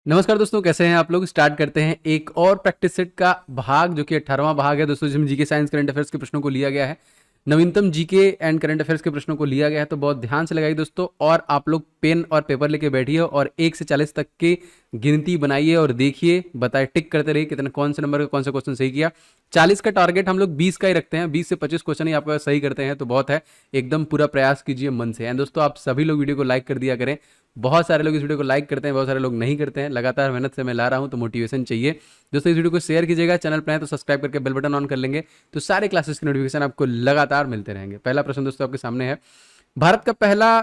नमस्कार दोस्तों, कैसे हैं आप लोग। स्टार्ट करते हैं एक और प्रैक्टिस सेट का भाग, जो कि 18वां भाग है दोस्तों, जिसमें जीके साइंस करंट अफेयर्स के प्रश्नों को लिया गया है। नवीनतम जीके एंड करंट अफेयर्स के प्रश्नों को लिया गया है, तो बहुत ध्यान से लगाइए दोस्तों। और आप लोग पेन और पेपर लेके बैठिए और 1 से 40 तक की गिनती बनाइए और देखिए, बताए, टिक करते रहिए कितने कौन से नंबर का कौन सा क्वेश्चन सही किया। 40 का टारगेट हम लोग 20 का ही रखते हैं, 20 से 25 क्वेश्चन ही आपका सही करते हैं तो बहुत है। एकदम पूरा प्रयास कीजिए मन से। एंड दोस्तों, आप सभी लोग वीडियो को लाइक कर दिया करें। बहुत सारे लोग इस वीडियो को लाइक करते हैं, बहुत सारे लोग नहीं करते हैं। लगातार मेहनत से मैं ला रहा हूं तो मोटिवेशन चाहिए दोस्तों। इस वीडियो को शेयर कीजिएगा, चैनल पर है तो सब्सक्राइब करके बेल बटन ऑन कर लेंगे, तो सारे क्लासेस की नोटिफिकेशन आपको लगातार मिलते रहेंगे। पहला प्रश्न दोस्तों आपके सामने है, भारत का पहला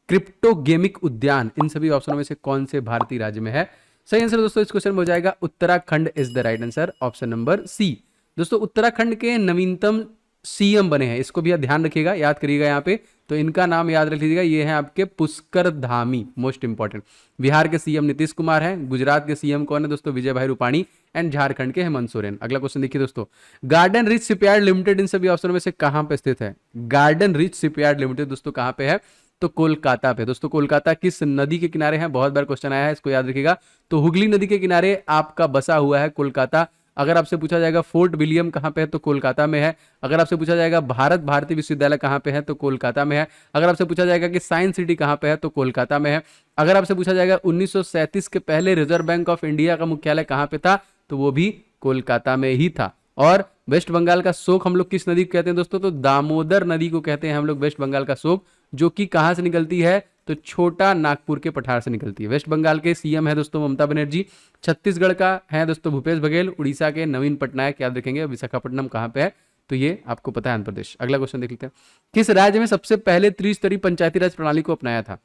क्रिप्टोगेमिक उद्यान इन सभी ऑप्शनों में से कौन से भारतीय राज्य में है। सही आंसर दोस्तों इस क्वेश्चन में हो जाएगा Uttarakhand is the right answer, option number C. दोस्तों उत्तराखंड के नवीनतम सीएम बने हैं, इसको भी आप ध्यान रखिएगा, याद करिएगा यहाँ पे। तो इनका नाम याद रख लीजिएगा, ये है आपके पुष्कर धामी, मोस्ट इंपॉर्टेंट। बिहार के सीएम नीतीश कुमार हैं, गुजरात के सीएम कौन है दोस्तों, विजय भाई रूपाणी। एंड झारखंड के हेमंत सोरेन। अगला क्वेश्चन देखिए दोस्तों, गार्डन रिच शिपयार्ड लिमिटेड इन सभी ऑप्शनों में से कहां पे स्थित है। गार्डन रिच शिपयार्ड लिमिटेड दोस्तों कहां पे है, तो कोलकाता पे। दोस्तों कोलकाता किस नदी के किनारे है, बहुत बार क्वेश्चन आया है, इसको याद रखिएगा। तो हुगली नदी के किनारे आपका बसा हुआ है कोलकाता। अगर आपसे पूछा जाएगा फोर्ट विलियम कहां पे है, तो कोलकाता में है। अगर आपसे पूछा जाएगा भारत भारतीय विश्वविद्यालय कहां पे है, तो कोलकाता में है। अगर आपसे पूछा जाएगा कि साइंस सिटी कहां पे है, तो कोलकाता में है। अगर आपसे पूछा जाएगा 1937 के पहले रिजर्व बैंक ऑफ इंडिया का मुख्यालय कहां पे था, तो वो भी कोलकाता में ही था। और वेस्ट बंगाल का शोक हम लोग किस नदी को कहते हैं दोस्तों, तो दामोदर नदी को कहते हैं हम लोग वेस्ट बंगाल का शोक, जो कि कहां से निकलती है, तो छोटा नागपुर के पठार से निकलती है। वेस्ट बंगाल के सीएम है दोस्तों ममता बनर्जी। छत्तीसगढ़ का है दोस्तों भूपेश बघेल। उड़ीसा के नवीन पटनायक, याद रखेंगे। विशाखापट्टनम कहां पे है, तो ये आपको पता है, आंध्र प्रदेश। अगला क्वेश्चन देख लेते हैं, किस राज्य में सबसे पहले त्रिस्तरीय पंचायती राज प्रणाली को अपनाया था।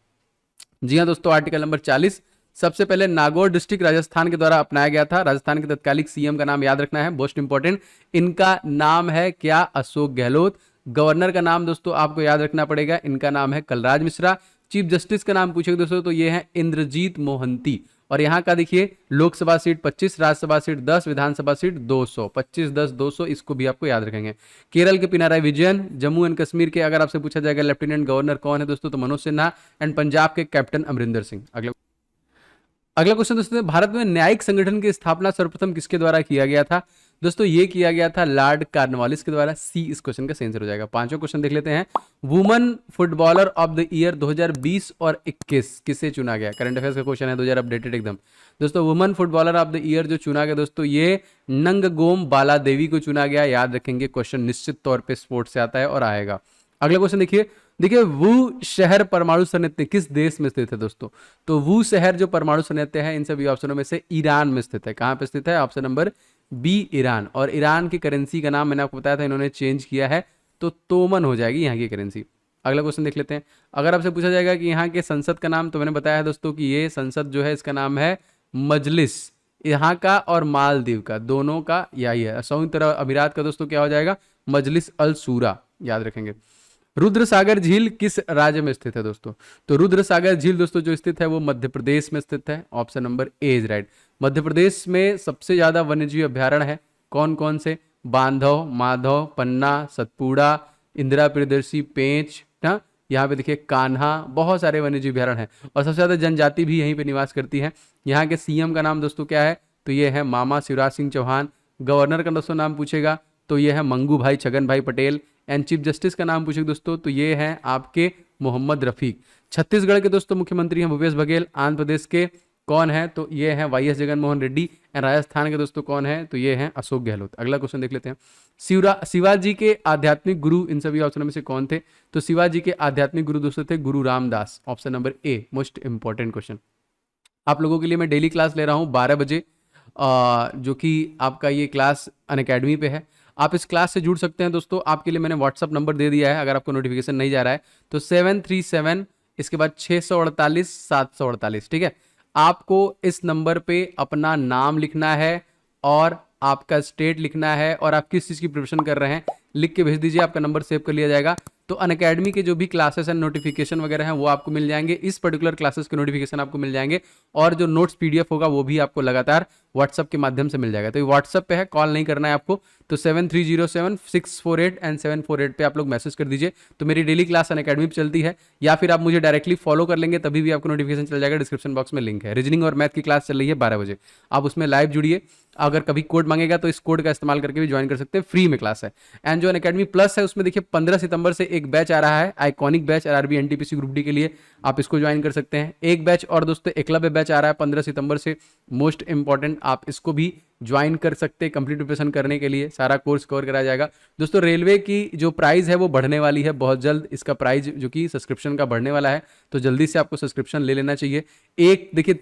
जी हाँ दोस्तों, आर्टिकल नंबर 40 सबसे पहले नागौर डिस्ट्रिक्ट राजस्थान के द्वारा अपनाया गया था। राजस्थान के तत्कालिक सीएम का नाम याद रखना है, मोस्ट इंपॉर्टेंट। इनका नाम है क्या, अशोक गहलोत। गवर्नर का नाम दोस्तों आपको याद रखना पड़ेगा, इनका नाम है कलराज मिश्रा। चीफ जस्टिस का नाम पूछेगा दोस्तों, तो ये है इंद्रजीत मोहंती। और यहाँ का देखिए, लोकसभा सीट 25, राज्यसभा सीट 10, विधानसभा सीट 200, 25 10 200, इसको भी आपको याद रखेंगे। केरल के पिनाराई विजयन। जम्मू एंड कश्मीर के अगर आपसे पूछा जाएगा लेफ्टिनेंट गवर्नर कौन है दोस्तों, तो मनोज सिन्हा। एंड पंजाब के कैप्टन अमरिंदर सिंह। अगला क्वेश्चन दोस्तों, भारत में न्यायिक संगठन की स्थापना सर्वप्रथम किसके द्वारा किया गया था। दोस्तों ये किया गया था लॉर्ड कॉर्नवालिस के द्वारा। सी इस क्वेश्चन का सही आंसर हो जाएगा। पांचवा क्वेश्चन देख लेते हैं, women footballer of the year 2020 और 21 किसे चुना गया। करंट अफेयर्स का क्वेश्चन है, 2000 अपडेटेड एकदम। दोस्तों women footballer of the year जो चुना गया दोस्तों, ये नंगगोम बाला देवी को चुना गया। याद रखेंगे, क्वेश्चन निश्चित तौर पर स्पोर्ट्स से आता है और आएगा। अगला क्वेश्चन देखिए, वू शहर परमाणु संयंत्र किस देश में स्थित है दोस्तों, तो वू शहर जो परमाणु संयंत्र है इन सभी ऑप्शनों में से ईरान में स्थित है। कहां पे स्थित है, ऑप्शन नंबर बी ईरान। और ईरान की करेंसी का नाम मैंने आपको बताया था, इन्होंने चेंज किया है, तो तोमन हो जाएगी यहाँ की करेंसी। अगला क्वेश्चन देख लेते हैं, अगर आपसे पूछा जाएगा कि यहाँ के संसद का नाम, तो मैंने बताया है दोस्तों कि ये संसद जो है इसका नाम है मजलिस। यहाँ का और मालदीव का दोनों का यही है। संयुक्त अरब अमीरात का दोस्तों क्या हो जाएगा, मजलिस अल शूरा। याद रखेंगे। रुद्र सागर झील किस राज्य में स्थित है दोस्तों, तो रुद्र सागर झील दोस्तों जो स्थित है वो मध्य प्रदेश में स्थित है। Option number A is right. Madhya Pradesh में सबसे ज्यादा वन्यजीव अभ्यारण्य है, कौन कौन से, बांधव, माधव, पन्ना, सतपुड़ा, इंदिरा प्रियदर्शी, पेंच ना, यहाँ पे देखिए कान्हा, बहुत सारे वन्यजीव अभ्यारण्य हैं। और सबसे ज्यादा जनजाति भी यहीं पे निवास करती है। यहाँ के सीएम का नाम दोस्तों क्या है, तो ये है मामा शिवराज सिंह चौहान। गवर्नर का दोस्तों नाम पूछेगा तो ये है मंगू भाई छगन भाई पटेल। एंड चीफ जस्टिस का नाम पूछेगा दोस्तों, तो ये है आपके मोहम्मद रफीक। छत्तीसगढ़ के दोस्तों मुख्यमंत्री हैं भूपेश बघेल। आंध्र प्रदेश के कौन है, तो ये है Y S Jaganmohan Reddy. And Rajasthan के दोस्तों कौन है, तो ये है अशोक गहलोत। अगला क्वेश्चन देख लेते हैं, शिवाजी के आध्यात्मिक गुरु इन सभी ऑप्शन में से कौन थे, तो शिवाजी के आध्यात्मिक गुरु दोस्तों थे गुरु रामदास। ऑप्शन नंबर ए, मोस्ट इंपॉर्टेंट क्वेश्चन। आप लोगों के लिए मैं डेली क्लास ले रहा हूँ 12 बजे, जो कि आपका ये क्लास अनअकैडमी पे है। आप इस क्लास से जुड़ सकते हैं दोस्तों। आपके लिए मैंने व्हाट्सअप नंबर दे दिया है, अगर आपको नोटिफिकेशन नहीं जा रहा है तो 737 इसके बाद 648 748, ठीक है। आपको इस नंबर पे अपना नाम लिखना है और आपका स्टेट लिखना है और आप किस चीज़ की प्रिपरेशन कर रहे हैं लिख के भेज दीजिए, आपका नंबर सेव कर लिया जाएगा। तो अनअकैडमी के जो भी क्लासेस एंड नोटिफिकेशन वगैरह हैं वो आपको मिल जाएंगे, इस पर्टिकुलर क्लासेस के नोटिफिकेशन आपको मिल जाएंगे, और जो नोट्स पीडीएफ होगा वो भी आपको लगातार व्हाट्सअप के माध्यम से मिल जाएगा। तो ये व्हाट्सअप पे है, कॉल नहीं करना है आपको, तो 7307-648 एंड 748 पे आप लोग मैसेज कर दीजिए। तो मेरी डेली क्लास अनअकैडमी पे चलती है, या फिर आप मुझे डायरेक्टली फॉलो कर लेंगे तभी भी आपको नोटिफिकेशन चल जाएगा। डिस्क्रिप्शन बॉक्स में लिंक है। रीजनिंग और मैथ की क्लास चल रही है 12 बजे, आप उसमें लाइव जुड़िए। अगर कभी कोड मांगेगा तो इस कोड का इस्तेमाल करके भी ज्वाइन कर सकते हैं, फ्री में क्लास है। एंड जो अनअकैडमी प्लस है उसमें देखिए 15 सितंबर से एक बैच आ रहा है, iconic batch RRB NTPC group D के लिए, आप इसको ज्वाइन कर सकते हैं। एक बैच और दोस्तों एकलव्य बैच आ रहा है 15 सितंबर से, मोस्ट इंपॉर्टेंट, आप इसको भी ज्वाइन कर सकते हैं कंप्लीट प्रिपरेशन करने के लिए, सारा कोर्स कवर कराया जाएगा। दोस्तों रेलवे की जो प्राइस है वो बढ़ने वाली है बहुत जल्द, इसका प्राइस जो कि सब्सक्रिप्शन का बढ़ने वाला है, तो जल्दी से आपको सब्सक्रिप्शन ले लेना चाहिए। एक देखिए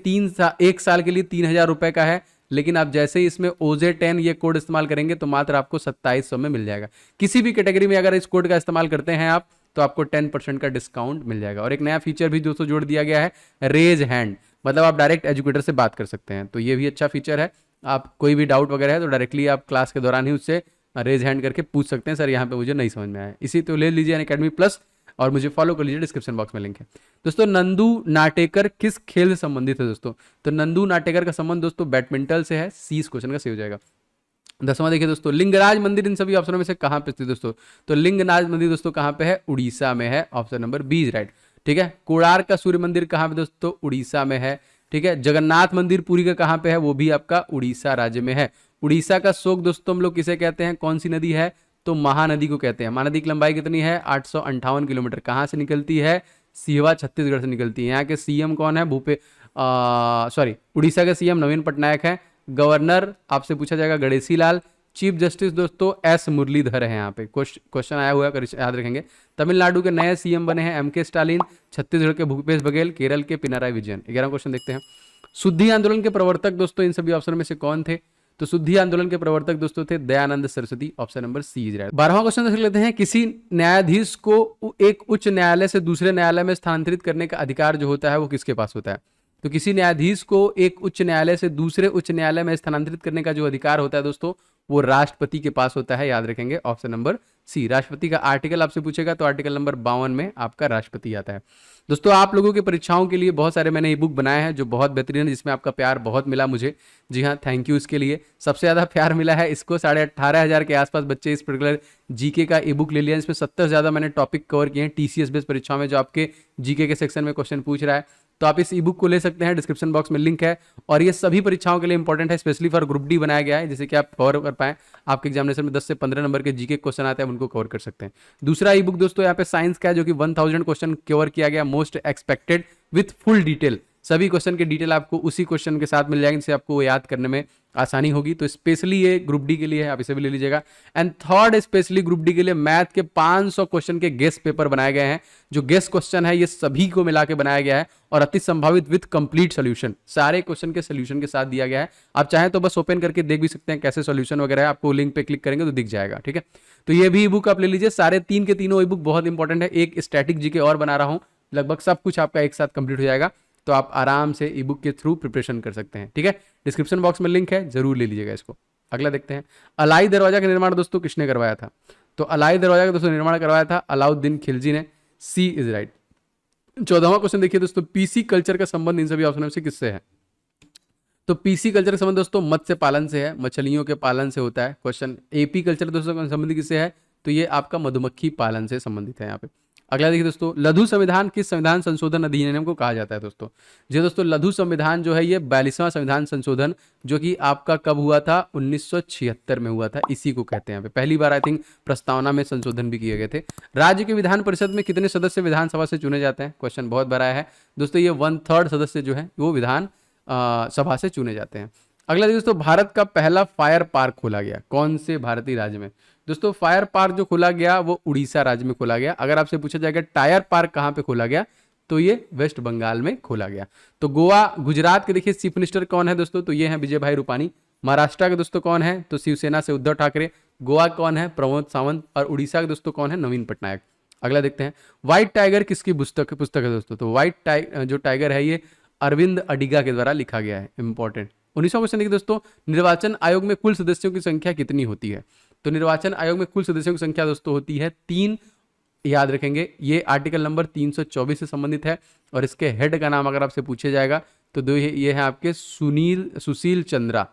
एक साल के लिए 3,000 रुपए का है, लेकिन आप जैसे ही इसमें OJ10 ये कोड इस्तेमाल करेंगे तो मात्र आपको 2700 में मिल जाएगा। किसी भी कैटेगरी में अगर इस कोड का इस्तेमाल करते हैं आप तो आपको 10% का डिस्काउंट मिल जाएगा। और एक नया फीचर भी दोस्तों जोड़ दिया गया है, रेज हैंड, मतलब आप डायरेक्ट एजुकेटर से बात कर सकते हैं, तो ये भी अच्छा फीचर है। आप कोई भी डाउट वगैरह है तो डायरेक्टली आप क्लास के दौरान ही उससे रेज हैंड करके पूछ सकते हैं, सर यहाँ पे मुझे नहीं समझ में आया। इसी तो ले लीजिए अनअकैडमी प्लस और मुझे फॉलो कर लीजिए, डिस्क्रिप्शन बॉक्स में लिंक है। दोस्तों नंदू नाटेकर किस खेल से संबंधित है दोस्तों? तो नंदू नाटेकर का संबंध दोस्तों बैडमिंटन से है, सी इस क्वेश्चन का सही हो जाएगा। 10वां देखिए दोस्तों, लिंगराज मंदिर इन सभी ऑप्शनों में से कहां पे स्थित दोस्तों? तो लिंगराज मंदिर दोस्तों कहां पे है? उड़ीसा में है, option number B is right. ठीक है, कोणार्क का सूर्य मंदिर कहां पे दोस्तों? उड़ीसा में है। ठीक है, जगन्नाथ मंदिर पुरी का कहां पे है? वो भी आपका उड़ीसा राज्य में है। उड़ीसा का शोक दोस्तों हम लोग किसे कहते हैं, कौन सी नदी है? तो महानदी को कहते हैं। महानदी की लंबाई कितनी है? 858 किलोमीटर। कहां से निकलती है? सीहवा छत्तीसगढ़ से निकलती है। यहाँ के सीएम कौन है? उड़ीसा के सीएम नवीन पटनायक है। गवर्नर आपसे पूछा जाएगा गणेशी लाल। चीफ जस्टिस दोस्तों एस मुरलीधर है। यहाँ पे क्वेश्चन आया हुआ है, याद रखेंगे। तमिलनाडु के नए सीएम बने हैं MK स्टालिन। छत्तीसगढ़ के भूपेश बघेल। केरल के पिनाराई विजयन। 11 क्वेश्चन देखते हैं। शुद्धि आंदोलन के प्रवर्तक दोस्तों इन सभी ऑप्शन में से कौन थे? तो शुद्धि आंदोलन के प्रवर्तक दोस्तों थे Dayanand Saraswati, option number C is right. 12वां क्वेश्चन देख लेते हैं। किसी न्यायाधीश को एक उच्च न्यायालय से दूसरे न्यायालय में स्थानांतरित करने का अधिकार जो होता है वो किसके पास होता है? तो किसी न्यायाधीश को एक उच्च न्यायालय से दूसरे उच्च न्यायालय में स्थानांतरित करने का जो अधिकार होता है दोस्तों वो राष्ट्रपति के पास होता है, याद रखेंगे, ऑप्शन नंबर सी। राष्ट्रपति का आर्टिकल आपसे पूछेगा तो आर्टिकल नंबर 52 में आपका राष्ट्रपति आता है। दोस्तों आप लोगों की परीक्षाओं के लिए बहुत सारे मैंने ई बुक बनाए हैं जो बहुत बेहतरीन है, जिसमें आपका प्यार बहुत मिला मुझे। जी हाँ, थैंक यू इसके लिए। सबसे ज़्यादा प्यार मिला है इसको, 18,500 के आसपास बच्चे इस पर्टिकुलर जीके का ई बुक ले लिया। इसमें 70 से ज़्यादा मैंने टॉपिक कवर किए हैं TCS बेस्ड परीक्षाओं में जो आपके जीके के सेक्शन में क्वेश्चन पूछ रहा है, तो आप इस ई बुक को ले सकते हैं। डिस्क्रिप्शन बॉक्स में लिंक है, और ये सभी परीक्षाओं के लिए इंपॉर्टेंट है, स्पेशली फॉर ग्रुप डी बनाया गया है, जिससे कि आप कवर कर पाएं। आपके एग्जामिनेशन में 10 से 15 नंबर के जीके क्वेश्चन आते हैं, उनको कवर कर सकते हैं। दूसरा ई बुक दोस्तों यहाँ पे साइंस का है, जो कि 1000 क्वेश्चन कवर किया गया, most expected with full detail. सभी क्वेश्चन के डिटेल आपको उसी क्वेश्चन के साथ मिल जाएंगे, जिससे आपको याद करने में आसानी होगी। तो स्पेशली ये ग्रुप डी के लिए है, आप इसे भी ले लीजिएगा। And third specially group D के लिए मैथ के 500 क्वेश्चन के गेस पेपर बनाए गए हैं। जो गेस क्वेश्चन है ये सभी को मिला के बनाया गया है, और अति संभावित विथ कंप्लीट सोल्यूशन, सारे क्वेश्चन के सोल्यूशन के साथ दिया गया है। आप चाहें तो बस ओपन करके देख भी सकते हैं कैसे सोल्यूशन वगैरह है, आपको लिंक पे क्लिक करेंगे तो दिख जाएगा। ठीक है, तो ये भी ई बुक आप ले लीजिए। सारे तीन के तीनों ई बुक बहुत इंपॉर्टेंट है। एक स्टैटिक जीके और बना रहा हूं, लगभग सब कुछ आपका एक साथ कंप्लीट हो जाएगा, तो आप आराम से ई बुक के थ्रू प्रिपरेशन कर सकते हैं। ठीक है, डिस्क्रिप्शन बॉक्स में लिंक है, जरूर ले लीजिएगा इसको। अगला देखते हैं, अलाई दरवाजा का निर्माण दोस्तों किसने करवाया था? तो अलाई दरवाजा का दोस्तों निर्माण करवाया था अलाउद्दीन खिलजी ने, सी इज राइट। 14वां क्वेश्चन देखिए दोस्तों, पीसी कल्चर का संबंध इन सभी ऑप्शनों से किससे है? तो पीसी कल्चर का संबंध दोस्तों मत्स्य पालन से है, मछलियों के पालन से होता है क्वेश्चन। एपी कल्चर दोस्तों संबंधित किससे है? तो ये आपका मधुमक्खी पालन से संबंधित है यहाँ पे। अगला देखिए दोस्तों, लघु संविधान किस संविधान संशोधन अधिनियम को कहा जाता है दोस्तों? जी दोस्तों, लघु संविधान जो है ये 42वां संविधान संशोधन, जो कि आपका कब हुआ था? 1976 में हुआ था, इसी को कहते हैं। पहली बार आई थिंक प्रस्तावना में संशोधन भी किए गए थे। राज्य के विधान परिषद में कितने सदस्य विधानसभा से चुने जाते हैं? क्वेश्चन बहुत बड़ा है दोस्तों, ये 1/3 सदस्य जो है वो विधान सभा से चुने जाते हैं। अगला दोस्तों, भारत का पहला फायर पार्क खोला गया कौन से भारतीय राज्य में? दोस्तों फायर पार्क जो खोला गया वो उड़ीसा राज्य में खोला गया। अगर आपसे पूछा जाएगा टायर पार्क कहां पे खोला गया, तो ये वेस्ट बंगाल में खोला गया। तो गोवा, गुजरात के देखिए चीफ मिनिस्टर कौन है दोस्तों? तो ये है विजय भाई रूपानी। महाराष्ट्र के दोस्तों कौन है? तो शिवसेना से उद्धव ठाकरे। गोवा कौन है? प्रमोद सावंत। और उड़ीसा के दोस्तों कौन है? नवीन पटनायक। अगला देखते हैं, व्हाइट टाइगर किसकी पुस्तक है दोस्तों? तो व्हाइट जो टाइगर है ये अरविंद अडिगा के द्वारा लिखा गया है, इंपॉर्टेंट। 19वां क्वेश्चन देखिए दोस्तों, निर्वाचन आयोग में कुल सदस्यों की संख्या कितनी होती है? तो निर्वाचन आयोग में कुल सदस्यों की संख्या दोस्तों होती है 3 याद रखेंगे। ये आर्टिकल नंबर 324 से संबंधित है और इसके हेड का नाम अगर आपसे पूछे जाएगा तो दो ये है आपके सुशील चंद्रा।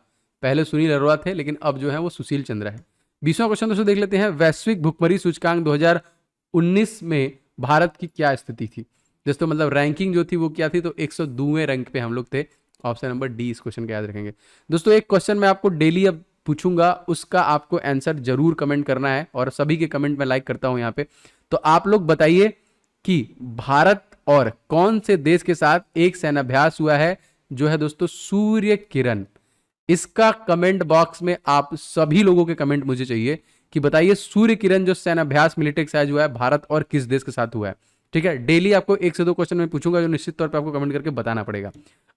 पहले सुनील अरोड़ा थे लेकिन अब जो है वो सुशील चंद्रा है। 20वां क्वेश्चन दोस्तों देख लेते हैं, वैश्विक भुखमरी सूचकांक 2019 में भारत की क्या स्थिति थी दोस्तों, मतलब रैंकिंग जो थी वो क्या थी, तो 102वें रैंक पे हम लोग थे। ऑप्शन नंबर डी इस क्वेश्चन का याद रखेंगे दोस्तों। एक क्वेश्चन मैं आपको डेली अब पूछूंगा, उसका आपको आंसर जरूर कमेंट करना है और सभी के कमेंट में लाइक करता हूं यहाँ पे। तो आप लोग बताइए कि भारत और कौन से देश के साथ एक सैन्याभ्यास हुआ है जो है दोस्तों सूर्य किरण। इसका कमेंट बॉक्स में आप सभी लोगों के कमेंट मुझे चाहिए कि बताइए सूर्य किरण जो सैन्याभ्यास मिलिट्री एक्सरसाइज हुआ है भारत और किस देश के साथ हुआ है। ठीक है, डेली आपको 1 से 2 क्वेश्चन मैं पूछूंगा जो निश्चित तौर पे आपको कमेंट करके बताना पड़ेगा।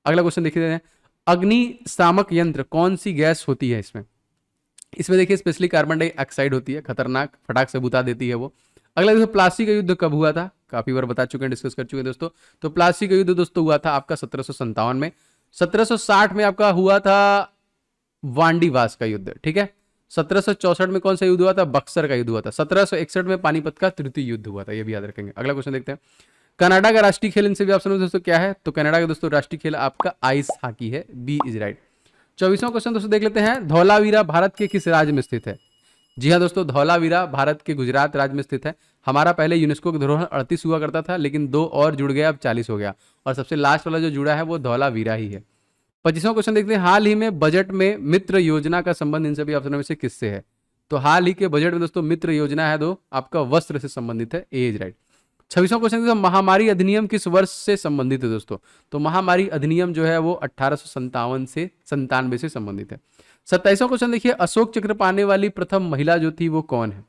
अगला क्वेश्चन देखिए, अग्निशामक यंत्र कौन सी गैस होती है इसमें देखिए स्पेशली कार्बन डाइऑक्साइड होती है, खतरनाक, फटाक से बुता देती है वो। अगला दोस्तों, प्लास्टिक का युद्ध कब हुआ था, काफी बार बता चुके हैं, डिस्कस कर चुके हैं दोस्तों। तो प्लास्टिक का युद्ध दोस्तों हुआ था आपका 1757 में। 1760 में आपका हुआ था वांडीवास का युद्ध। ठीक है, 1764 में कौन सा युद्ध हुआ था, बक्सर का युद्ध हुआ था। 1761 में पानीपत का तृतीय युद्ध हुआ था, ये भी याद रखेंगे। अगला क्वेश्चन देखते हैं, कनाडा का राष्ट्रीय खेल इनसे भी ऑप्शन में दोस्तों क्या है, तो कनाडा का दोस्तों राष्ट्रीय खेल आपका आइस हॉकी है, बी इज राइट। 24वां क्वेश्चन दोस्तों देख लेते हैं, धौलावीरा भारत के किस राज्य में स्थित है। जी हाँ दोस्तों, धौलावीरा भारत के गुजरात राज्य में स्थित है। हमारा पहले यूनेस्को की धरोहर 38 हुआ करता था लेकिन 2 और जुड़ गया, अब 40 हो गया और सबसे लास्ट वाला जो जुड़ा है वो धौलावीरा ही है। 25वां क्वेश्चन देखते हैं, हाल ही में बजट में मित्र योजना का संबंध इन सभी ऑप्शनों में से किससे है। तो हाल ही के बजट में दोस्तों मित्र योजना है दो, आपका वस्त्र से संबंधित है, ए इज राइट। 26वां क्वेश्चन देखते हैं, महामारी अधिनियम किस वर्ष से संबंधित है दोस्तों। तो महामारी अधिनियम जो है वो 1857 से 97 से संबंधित है। 27वां क्वेश्चन देखिए, अशोक चक्र पाने वाली प्रथम महिला जो थी वो कौन है।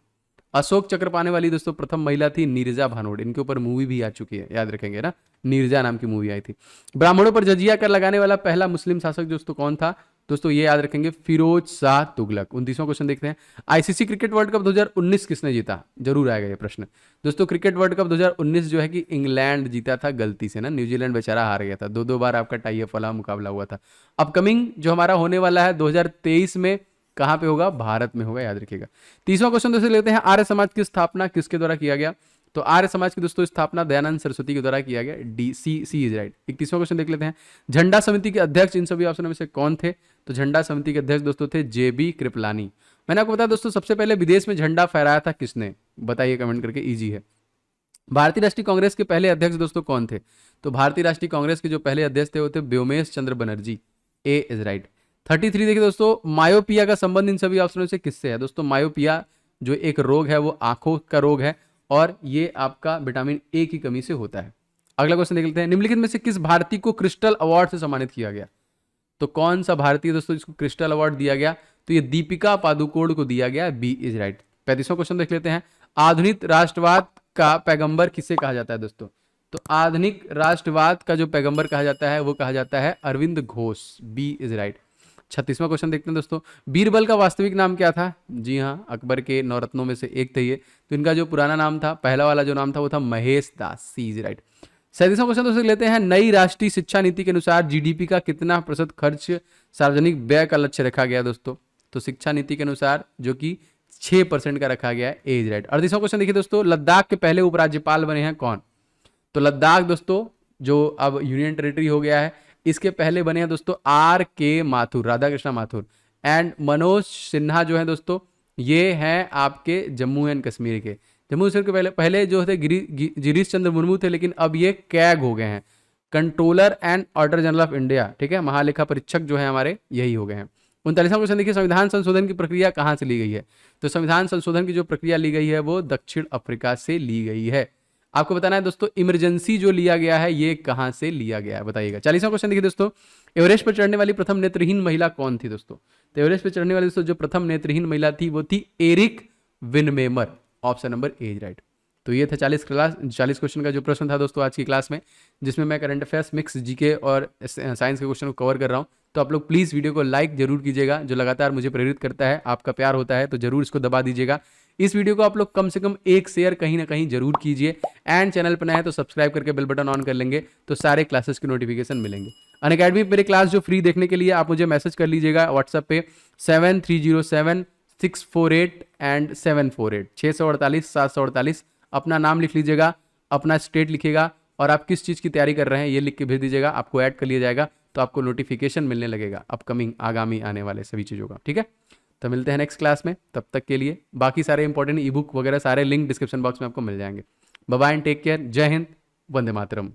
अशोक चक्र पाने वाली दोस्तों प्रथम महिला थी नीरजा भानोड। इनके ऊपर मूवी भी आ चुकी है, याद रखेंगे ना, नीरजा नाम की मूवी आई थी। ब्राह्मणों पर जजिया कर लगाने वाला पहला मुस्लिम शासक दोस्तों कौन था, दोस्तों ये याद रखेंगे, फिरोज शाह तुगलक। 29वां क्वेश्चन देखते हैं, आईसीसी क्रिकेट वर्ल्ड कप 2019 किसने जीता, जरूर आएगा ये प्रश्न दोस्तों। क्रिकेट वर्ल्ड कप 2019 जो है कि इंग्लैंड जीता था गलती से ना, न्यूजीलैंड बेचारा हार गया था, 2-2 बार आपका टाई अप वाला मुकाबला हुआ था। अपकमिंग जो हमारा होने वाला है 2023 में कहां पे होगा, भारत में होगा, याद रखिएगा। 30वां क्वेश्चन दोस्तों लेते हैं, आर्य समाज की स्थापना किसके द्वारा किया गया। तो आर्य समाज की दोस्तों स्थापना दयानंद सरस्वती के द्वारा किया गया, डी सी इज राइट। 31वां क्वेश्चन देख लेते हैं, झंडा समिति के अध्यक्ष इन सभी ऑप्शनों में से कौन थे। तो झंडा समिति के अध्यक्ष दोस्तों थे JB कृपलानी। मैंने आपको बताया दोस्तों सबसे पहले विदेश में झंडा फहराया था किसने, बताइए कमेंट करके, इजी है। भारतीय राष्ट्रीय कांग्रेस के पहले अध्यक्ष दोस्तों कौन थे। तो भारतीय राष्ट्रीय कांग्रेस के जो पहले अध्यक्ष थे वो थे व्योमेश चंद्र बनर्जी, ए इज राइट। 33 देखिए दोस्तों, मायोपिया का संबंध इन सभी ऑप्शनों से किससे है। दोस्तों मायोपिया जो एक रोग है वो आंखों का रोग है और ये आपका विटामिन ए की कमी से होता है। अगला क्वेश्चन देख लेते हैं, निम्नलिखित में से किस भारतीय को क्रिस्टल अवार्ड से सम्मानित किया गया। तो कौन सा भारतीय दोस्तों जिसको क्रिस्टल अवार्ड दिया गया, तो ये दीपिका पादुकोण को दिया गया, बी इज राइट। 35वां क्वेश्चन देख लेते हैं, आधुनिक राष्ट्रवाद का पैगंबर किसे कहा जाता है दोस्तों। तो आधुनिक राष्ट्रवाद का जो पैगंबर कहा जाता है वो कहा जाता है Arvind Ghosh, B is right. 36वां क्वेश्चन देखते हैं दोस्तों, बीरबल का वास्तविक नाम क्या था। जी हाँ, अकबर के 9 रत्नों में से एक थे ये। तो इनका जो पुराना नाम था, पहला वाला जो नाम था वो था महेश दास, सी इज राइट। 37वां क्वेश्चन दोस्तों लेते हैं, नई राष्ट्रीय शिक्षा नीति के अनुसार जीडीपी का कितना प्रतिशत खर्च सार्वजनिक व्यय का लक्ष्य रखा गया दोस्तों। तो शिक्षा नीति के अनुसार जो कि 6% का रखा गया है, ए इज राइट। 38वां क्वेश्चन देखिए दोस्तों, लद्दाख के पहले उपराज्यपाल बने हैं कौन। तो लद्दाख दोस्तों जो अब यूनियन टेरिटरी हो गया है, इसके पहले बने हैं दोस्तों RK माथुर, राधा कृष्णा माथुर। एंड मनोज सिन्हा जो है दोस्तों ये हैं आपके जम्मू एंड कश्मीर के। जम्मू कश्मीर के पहले जो थे गिरीश चंद्र मुर्मू थे, लेकिन अब ये कैग हो गए हैं, controller and auditor general of India. ठीक है, महालेखा परीक्षक जो है हमारे यही हो गए हैं। 39वां क्वेश्चन देखिए, संविधान संशोधन की प्रक्रिया कहाँ से ली गई है। तो संविधान संशोधन की जो प्रक्रिया ली गई है वो दक्षिण अफ्रीका से ली गई है। आपको बताना है दोस्तों इमरजेंसी जो लिया गया है ये कहां से लिया गया है, बताइएगा। 40वां क्वेश्चन देखिए दोस्तों, एवरेस्ट पर चढ़ने वाली प्रथम नेत्रहीन महिला कौन थी दोस्तों। तो एवरेस्ट पर चढ़ने वाली दोस्तों जो प्रथम नेत्रहीन महिला थी वो थी एरिक विनमेमर, ऑप्शन नंबर ए राइट। तो ये था 40 क्वेश्चन का जो प्रश्न था दोस्तों आज की क्लास में, जिसमें मैं करंट अफेयर्स, मिक्स जीके और साइंस के क्वेश्चन को कवर कर रहा हूँ। तो आप लोग प्लीज़ वीडियो को लाइक जरूर कीजिएगा, जो लगातार मुझे प्रेरित करता है, आपका प्यार होता है, तो जरूर इसको दबा दीजिएगा। इस वीडियो को आप लोग कम से कम एक शेयर कहीं ना कहीं जरूर कीजिए, एंड चैनल पर नए हैं तो सब्सक्राइब करके बेल बटन ऑन कर लेंगे तो सारे क्लासेस की नोटिफिकेशन मिलेंगे। अनअकैडमी मेरे क्लास जो फ्री देखने के लिए आप मुझे मैसेज कर लीजिएगा व्हाट्सएप पे 7307 648 एंड 748 648 748 अपना नाम लिख लीजिएगा, अपना स्टेट लिखिएगा और आप किस चीज़ की तैयारी कर रहे हैं ये लिख के भेज दीजिएगा, आपको ऐड कर लिया जाएगा तो आपको नोटिफिकेशन मिलने लगेगा अपकमिंग आगामी आने वाले सभी चीज़ों का। ठीक है, तो मिलते हैं नेक्स्ट क्लास में, तब तक के लिए बाकी सारे इंपॉर्टेंट ई बुक वगैरह सारे लिंक डिस्क्रिप्शन बॉक्स में आपको मिल जाएंगे। Bye bye and take care, जय हिंद, वंदे मातरम।